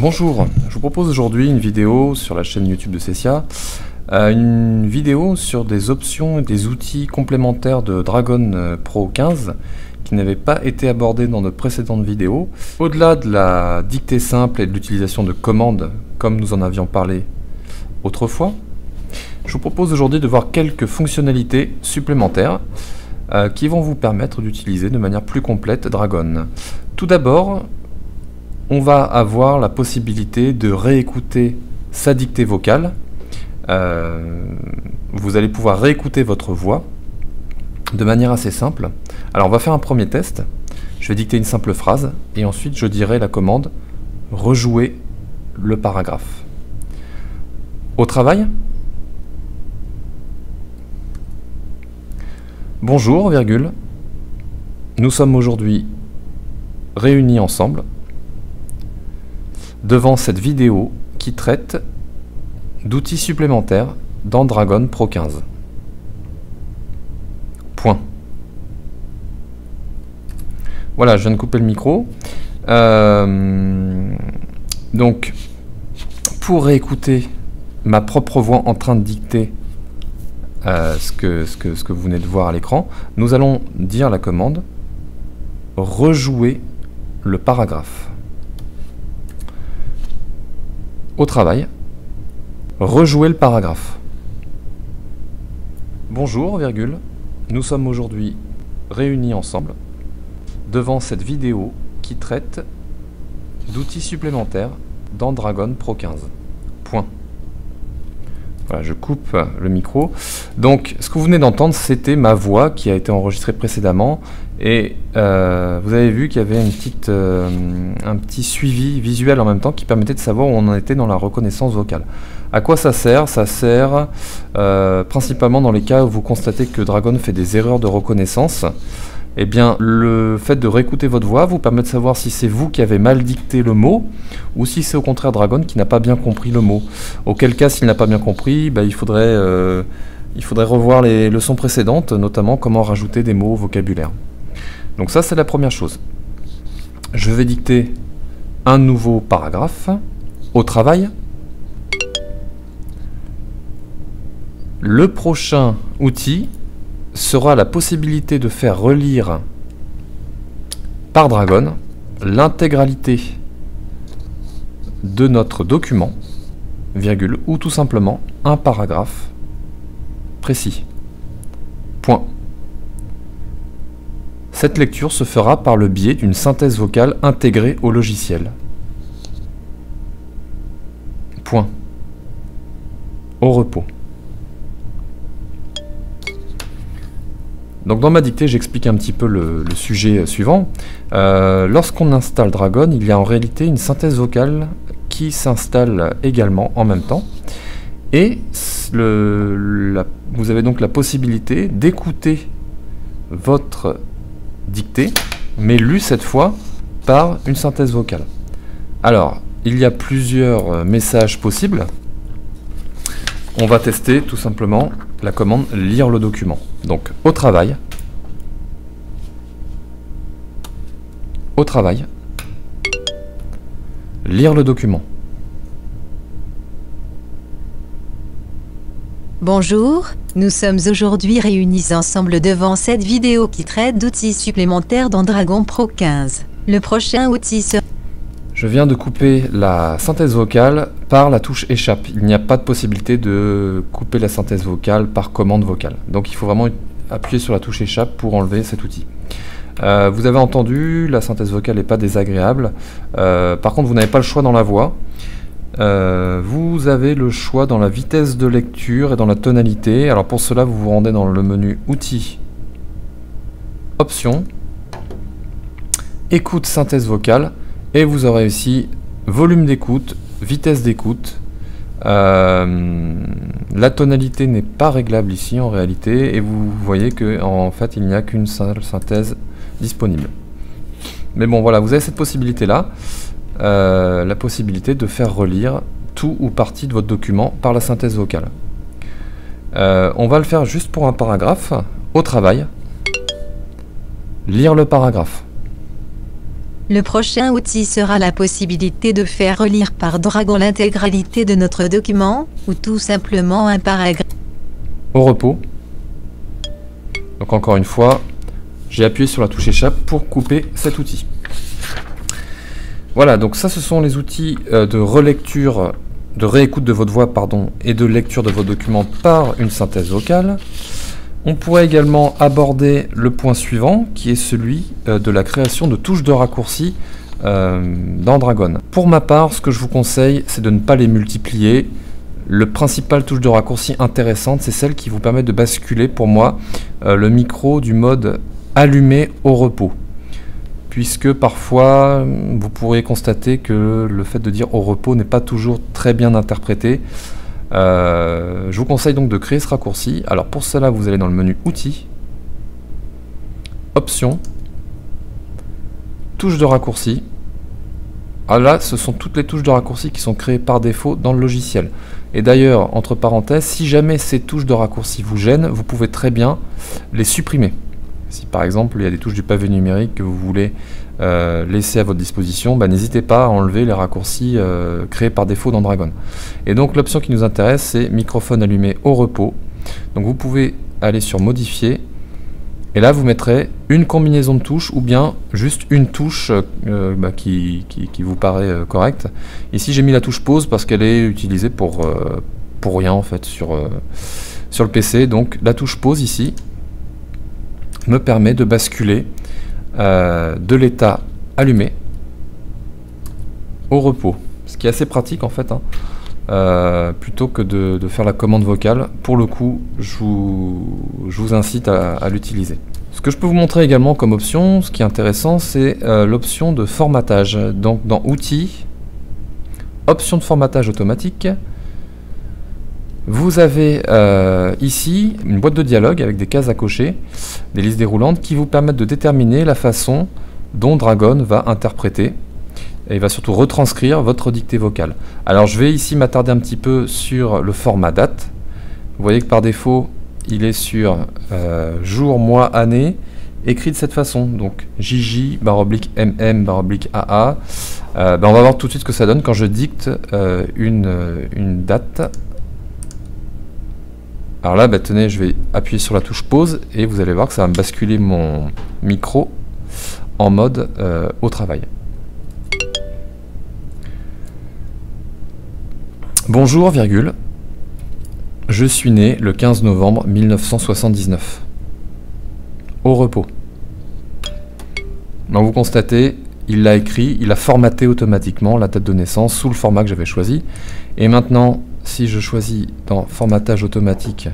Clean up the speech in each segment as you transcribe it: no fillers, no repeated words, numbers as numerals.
Bonjour, je vous propose aujourd'hui une vidéo sur la chaîne YouTube de Cessia, une vidéo sur des options et des outils complémentaires de Dragon Pro 15 qui n'avaient pas été abordés dans de précédentes vidéos. Au-delà de la dictée simple et de l'utilisation de commandes, comme nous en avions parlé autrefois, je vous propose aujourd'hui de voir quelques fonctionnalités supplémentaires qui vont vous permettre d'utiliser de manière plus complète Dragon. Tout d'abord, on va avoir la possibilité de réécouter sa dictée vocale. Vous allez pouvoir réécouter votre voix de manière assez simple. Alors on va faire un premier test. Je vais dicter une simple phrase et ensuite je dirai la commande « Rejouer le paragraphe ». Au travail. Bonjour, virgule. Nous sommes aujourd'hui réunis ensemble devant cette vidéo qui traite d'outils supplémentaires dans Dragon Pro 15. Point. Voilà, je viens de couper le micro. Donc, pour réécouter ma propre voix en train de dicter ce que vous venez de voir à l'écran, nous allons dire la commande « Rejouer le paragraphe ». Au travail, rejouer le paragraphe. Bonjour, virgule. Nous sommes aujourd'hui réunis ensemble devant cette vidéo qui traite d'outils supplémentaires dans Dragon Pro 15. Point. Voilà, je coupe le micro. Donc, ce que vous venez d'entendre, c'était ma voix qui a été enregistrée précédemment. Et vous avez vu qu'il y avait un petit suivi visuel en même temps qui permettait de savoir où on en était dans la reconnaissance vocale. À quoi ça sert? Ça sert principalement dans les cas où vous constatez que Dragon fait des erreurs de reconnaissance. Eh bien, le fait de réécouter votre voix vous permet de savoir si c'est vous qui avez mal dicté le mot ou si c'est au contraire Dragon qui n'a pas bien compris le mot. Auquel cas, s'il n'a pas bien compris, bah, il faudrait revoir les leçons précédentes, notamment comment rajouter des mots au vocabulaire. Donc ça, c'est la première chose. Je vais dicter un nouveau paragraphe au travail. Le prochain outil sera la possibilité de faire relire par Dragon l'intégralité de notre document, virgule, ou tout simplement un paragraphe précis. Point. Cette lecture se fera par le biais d'une synthèse vocale intégrée au logiciel. Point. Au repos. Donc dans ma dictée, j'explique un petit peu le sujet suivant. Lorsqu'on installe Dragon, il y a en réalité une synthèse vocale qui s'installe également en même temps. Et vous avez donc la possibilité d'écouter votre dictée, mais lue cette fois par une synthèse vocale. Alors, il y a plusieurs messages possibles. On va tester tout simplement la commande « Lire le document ». Donc, au travail, lire le document. Bonjour, nous sommes aujourd'hui réunis ensemble devant cette vidéo qui traite d'outils supplémentaires dans Dragon Pro 15. Le prochain outil sera... Je viens de couper la synthèse vocale par la touche échappe. Il n'y a pas de possibilité de couper la synthèse vocale par commande vocale. Donc il faut vraiment appuyer sur la touche échappe pour enlever cet outil. Vous avez entendu, la synthèse vocale n'est pas désagréable. Par contre, vous n'avez pas le choix dans la voix. Vous avez le choix dans la vitesse de lecture et dans la tonalité. Alors pour cela, vous vous rendez dans le menu Outils, Options, Écoute synthèse vocale. Et vous aurez ici volume d'écoute, vitesse d'écoute. La tonalité n'est pas réglable ici en réalité. Et vous voyez qu'en fait il n'y a qu'une seule synthèse disponible. Mais bon voilà, vous avez cette possibilité-là. La possibilité de faire relire tout ou partie de votre document par la synthèse vocale. On va le faire juste pour un paragraphe. Au travail, lire le paragraphe. Le prochain outil sera la possibilité de faire relire par Dragon l'intégralité de notre document, ou tout simplement un paragraphe. Au repos. Donc encore une fois, j'ai appuyé sur la touche échappe pour couper cet outil. Voilà, donc ça ce sont les outils de relecture, de réécoute de votre voix, pardon, et de lecture de vos documents par une synthèse vocale. On pourrait également aborder le point suivant, qui est celui de la création de touches de raccourci dans Dragon. Pour ma part, ce que je vous conseille, c'est de ne pas les multiplier. Le principal touche de raccourci intéressante, c'est celle qui vous permet de basculer, pour moi, le micro du mode allumé au repos. Puisque parfois, vous pourrez constater que le fait de dire au repos n'est pas toujours très bien interprété. Je vous conseille donc de créer ce raccourci. Alors pour cela, vous allez dans le menu Outils, Options, Touches de raccourci. Alors là, ce sont toutes les touches de raccourci qui sont créées par défaut dans le logiciel. Et d'ailleurs, entre parenthèses, si jamais ces touches de raccourci vous gênent, vous pouvez très bien les supprimer. Si par exemple il y a des touches du pavé numérique que vous voulez laisser à votre disposition, n'hésitez pas à enlever les raccourcis créés par défaut dans Dragon. Et donc l'option qui nous intéresse, c'est microphone allumé au repos. Donc vous pouvez aller sur modifier, et là vous mettrez une combinaison de touches ou bien juste une touche qui vous paraît correcte. Ici j'ai mis la touche pause parce qu'elle est utilisée pour rien en fait sur le PC. Donc la touche pause ici me permet de basculer de l'état allumé au repos, ce qui est assez pratique en fait, plutôt que de faire la commande vocale. Pour le coup, je vous incite à l'utiliser. Ce que je peux vous montrer également comme option, ce qui est intéressant, c'est l'option de formatage. Donc dans Outils, option de formatage automatique, vous avez ici une boîte de dialogue avec des cases à cocher, des listes déroulantes qui vous permettent de déterminer la façon dont Dragon va interpréter et il va surtout retranscrire votre dictée vocale. Alors je vais ici m'attarder un petit peu sur le format date. Vous voyez que par défaut il est sur jour, mois, année, écrit de cette façon, donc JJ, /MM, /AA. On va voir tout de suite ce que ça donne quand je dicte une date. Alors là, tenez, je vais appuyer sur la touche pause et vous allez voir que ça va me basculer mon micro en mode au travail. Bonjour, virgule. Je suis né le 15 novembre 1979. Au repos. Donc vous constatez, il l'a écrit, il a formaté automatiquement la date de naissance sous le format que j'avais choisi. Et maintenant, si je choisis dans formatage automatique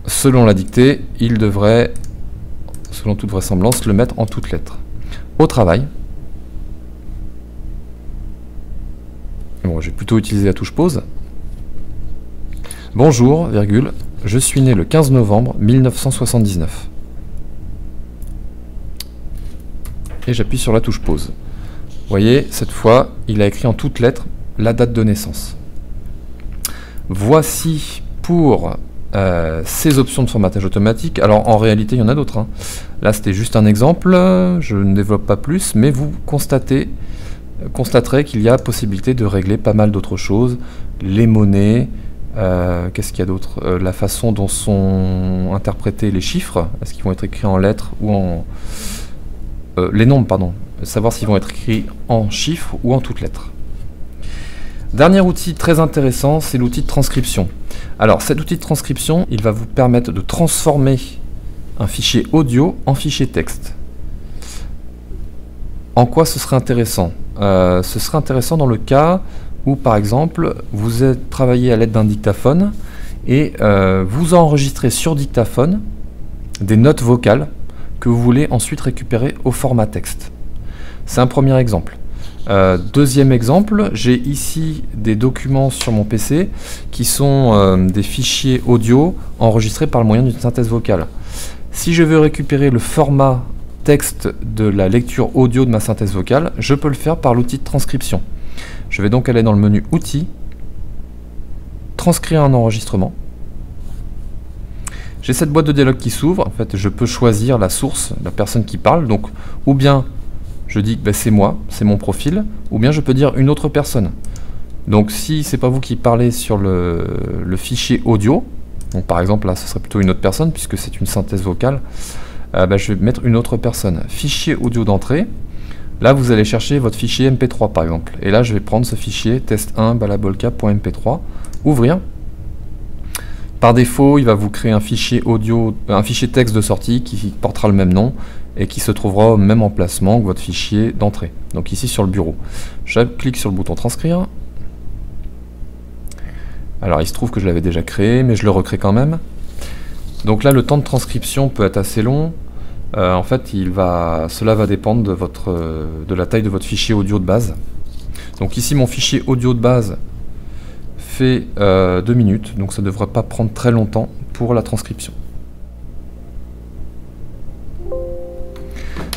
selon la dictée, il devrait, selon toute vraisemblance, le mettre en toutes lettres. Au travail. Bon, je vais plutôt utiliser la touche pause. Bonjour, virgule, je suis né le 15 novembre 1979. Et j'appuie sur la touche pause. Vous voyez, cette fois, il a écrit en toutes lettres la date de naissance. Voici pour ces options de formatage automatique. Alors en réalité il y en a d'autres. Là c'était juste un exemple, je ne développe pas plus, mais vous constaterez qu'il y a possibilité de régler pas mal d'autres choses. Les monnaies, qu'est-ce qu'il y a d'autre, la façon dont sont interprétés les chiffres, est-ce qu'ils vont être écrits en lettres ou en... les nombres, pardon, savoir s'ils vont être écrits en chiffres ou en toutes lettres. Dernier outil très intéressant, c'est l'outil de transcription. Alors cet outil de transcription, il va vous permettre de transformer un fichier audio en fichier texte. En quoi ce serait intéressant? Ce serait intéressant dans le cas où, par exemple, vous êtes travaillé à l'aide d'un dictaphone et vous enregistrez sur dictaphone des notes vocales que vous voulez ensuite récupérer au format texte. C'est un premier exemple. Deuxième exemple, j'ai ici des documents sur mon PC qui sont des fichiers audio enregistrés par le moyen d'une synthèse vocale. Si je veux récupérer le format texte de la lecture audio de ma synthèse vocale, je peux le faire par l'outil de transcription. Je vais donc aller dans le menu Outils, Transcrire un enregistrement. J'ai cette boîte de dialogue qui s'ouvre. En fait, je peux choisir la source, la personne qui parle. Donc, ou bien je dis que c'est moi, c'est mon profil, ou bien je peux dire une autre personne. Donc, si c'est pas vous qui parlez sur le fichier audio, donc par exemple là, ce serait plutôt une autre personne puisque c'est une synthèse vocale. Je vais mettre une autre personne. Fichier audio d'entrée. Là, vous allez chercher votre fichier MP3 par exemple. Et là, je vais prendre ce fichier test1 balabolka.mp3, ouvrir. Par défaut, il va vous créer un fichier audio, un fichier texte de sortie qui portera le même nom et qui se trouvera au même emplacement que votre fichier d'entrée. Donc ici sur le bureau. Je clique sur le bouton transcrire. Alors il se trouve que je l'avais déjà créé, mais je le recrée quand même. Donc là, le temps de transcription peut être assez long. En fait, cela va dépendre de la taille de votre fichier audio de base. Donc ici, mon fichier audio de base fait 2 minutes, donc ça ne devrait pas prendre très longtemps pour la transcription.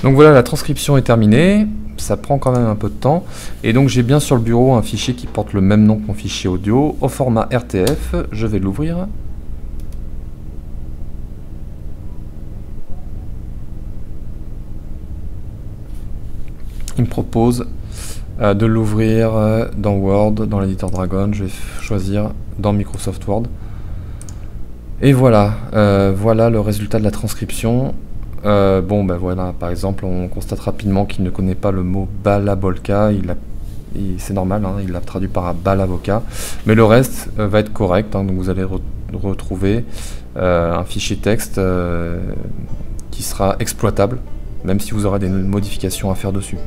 Donc voilà, la transcription est terminée. Ça prend quand même un peu de temps. Et donc j'ai bien sur le bureau un fichier qui porte le même nom que mon fichier audio, au format RTF. Je vais l'ouvrir. Il me propose de l'ouvrir dans Word, dans l'éditeur Dragon. Je vais choisir dans Microsoft Word. Et voilà, voilà le résultat de la transcription. Voilà, par exemple, on constate rapidement qu'il ne connaît pas le mot balabolka. C'est normal, hein, il l'a traduit par balavoka. Mais le reste va être correct. Hein, donc vous allez retrouver un fichier texte qui sera exploitable, même si vous aurez des modifications à faire dessus.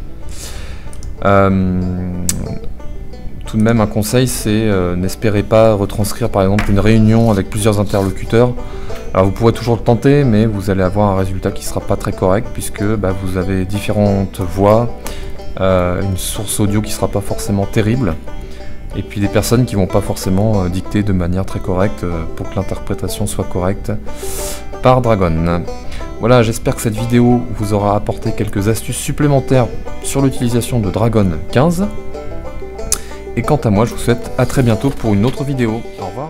Tout de même, un conseil, c'est n'espérez pas retranscrire par exemple une réunion avec plusieurs interlocuteurs. Alors vous pourrez toujours le tenter, mais vous allez avoir un résultat qui ne sera pas très correct puisque vous avez différentes voix, une source audio qui ne sera pas forcément terrible, et puis des personnes qui ne vont pas forcément dicter de manière très correcte pour que l'interprétation soit correcte par Dragon. Voilà, j'espère que cette vidéo vous aura apporté quelques astuces supplémentaires sur l'utilisation de Dragon 15. Et quant à moi, je vous souhaite à très bientôt pour une autre vidéo. Au revoir.